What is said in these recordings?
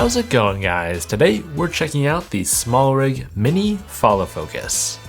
How's it going, guys? Today we're checking out the SmallRig Mini Follow Focus.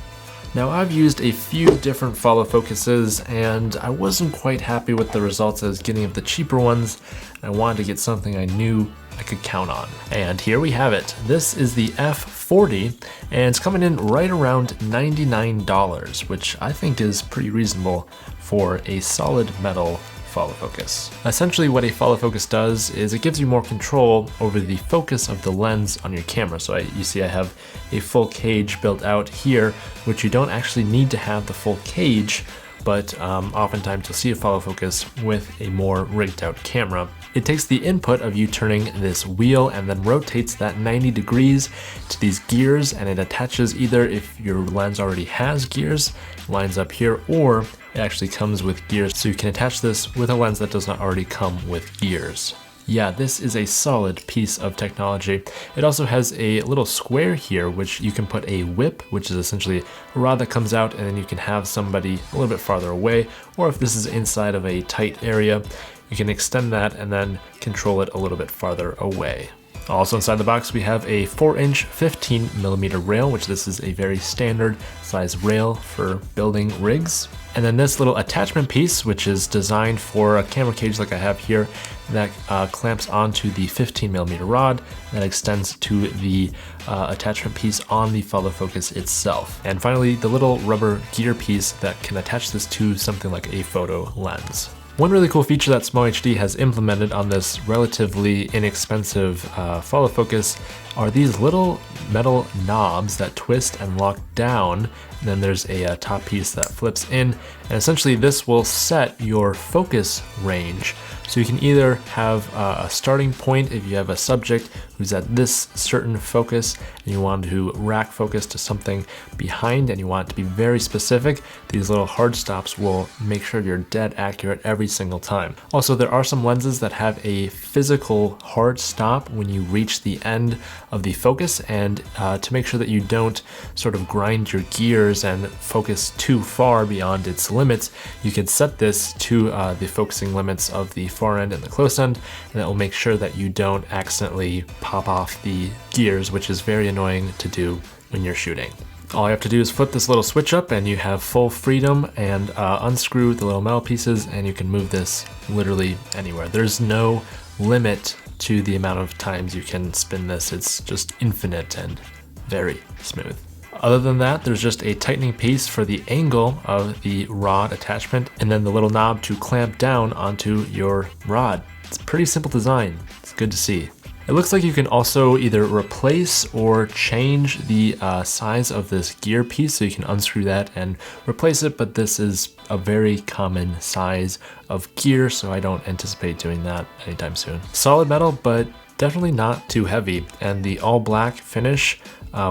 Now, I've used a few different follow focuses and I wasn't quite happy with the results I was getting of the cheaper ones. I wanted to get something I knew I could count on. And here we have it. This is the F40 and it's coming in right around $99, which I think is pretty reasonable for a solid metal follow focus. Essentially what a follow focus does is it gives you more control over the focus of the lens on your camera. So you see I have a full cage built out here, which you don't actually need to have the full cage, but oftentimes you'll see a follow focus with a more rigged out camera. It takes the input of you turning this wheel and then rotates that 90 degrees to these gears, and it attaches either, if your lens already has gears, lines up here, or it actually comes with gears, so you can attach this with a lens that does not already come with gears. Yeah, this is a solid piece of technology. It also has a little square here, which you can put a whip, which is essentially a rod that comes out, and then you can have somebody a little bit farther away, or if this is inside of a tight area, you can extend that and then control it a little bit farther away. Also inside the box we have a 4-inch 15mm rail, which this is a very standard size rail for building rigs. And then this little attachment piece, which is designed for a camera cage like I have here, that clamps onto the 15mm rod that extends to the attachment piece on the follow focus itself. And finally, the little rubber gear piece that can attach this to something like a photo lens. One really cool feature that SmallHD has implemented on this relatively inexpensive follow focus are these little metal knobs that twist and lock down. And then there's a top piece that flips in, and essentially this will set your focus range. So you can either have a starting point if you have a subject who's at this certain focus and you want to rack focus to something behind and you want it to be very specific. These little hard stops will make sure you're dead accurate every single time. Also, there are some lenses that have a physical hard stop when you reach the end of the focus, and to make sure that you don't sort of grind your gears and focus too far beyond its limits, you can set this to the focusing limits of the far end and the close end, and that will make sure that you don't accidentally pop off the gears, which is very annoying to do when you're shooting. All you have to do is flip this little switch up and you have full freedom, and unscrew the little metal pieces and you can move this literally anywhere. There's no limit to the amount of times you can spin this. It's just infinite and very smooth. Other than that, there's just a tightening piece for the angle of the rod attachment, and then the little knob to clamp down onto your rod. It's a pretty simple design. It's good to see. It looks like you can also either replace or change the size of this gear piece, so you can unscrew that and replace it, but this is a very common size of gear, so I don't anticipate doing that anytime soon. Solid metal, but definitely not too heavy, and the all black finish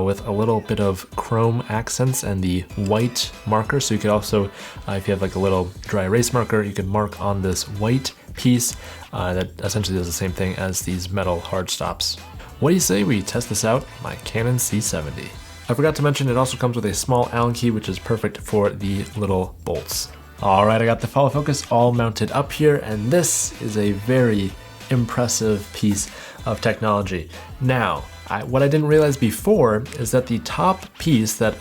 with a little bit of chrome accents and the white marker. So you could also, if you have like a little dry erase marker, you can mark on this white piece that essentially does the same thing as these metal hard stops. What do you say we test this out on my Canon C70? I forgot to mention it also comes with a small Allen key, which is perfect for the little bolts. All right, I got the follow focus all mounted up here, and this is a very impressive piece of technology. Now, what I didn't realize before is that the top piece that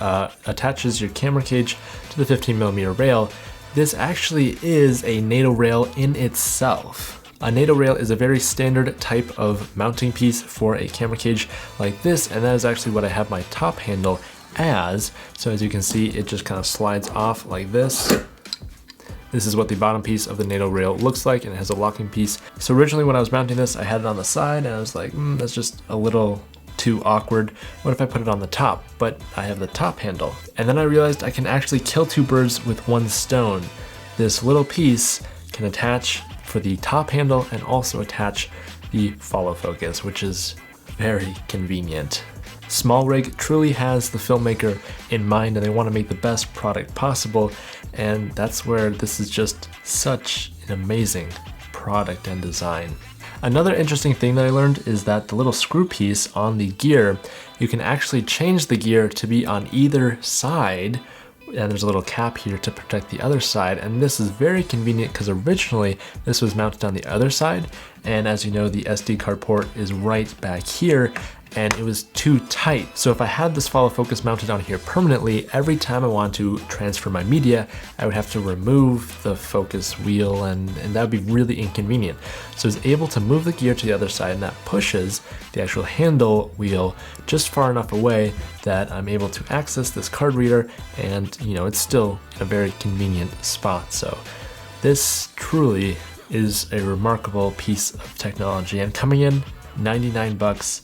attaches your camera cage to the 15mm rail, this actually is a NATO rail in itself. A NATO rail is a very standard type of mounting piece for a camera cage like this, and that is actually what I have my top handle as. So as you can see, it just kind of slides off like this. This is what the bottom piece of the NATO rail looks like, and it has a locking piece. So originally when I was mounting this, I had it on the side, and I was like, that's just a little too awkward. What if I put it on the top? But I have the top handle. And then I realized I can actually kill two birds with one stone. This little piece can attach for the top handle and also attach the follow focus, which is very convenient. SmallRig truly has the filmmaker in mind, and they want to make the best product possible, and that's where this is just such an amazing product and design. Another interesting thing that I learned is that the little screw piece on the gear, you can actually change the gear to be on either side, and there's a little cap here to protect the other side, and this is very convenient because originally this was mounted on the other side, and as you know, the SD card port is right back here, and it was too tight. So if I had this follow focus mounted on here permanently, every time I want to transfer my media, I would have to remove the focus wheel, and that would be really inconvenient. So I was able to move the gear to the other side, and that pushes the actual handle wheel just far enough away that I'm able to access this card reader, and it's still in a very convenient spot. So this truly is a remarkable piece of technology, and coming in 99 bucks.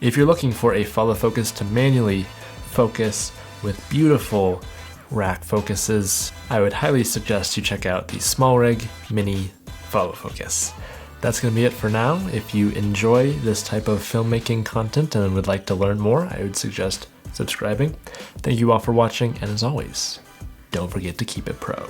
If you're looking for a follow focus to manually focus with beautiful rack focuses, I would highly suggest you check out the SmallRig Mini Follow Focus. That's going to be it for now. If you enjoy this type of filmmaking content and would like to learn more, I would suggest subscribing. Thank you all for watching, and as always, don't forget to keep it pro.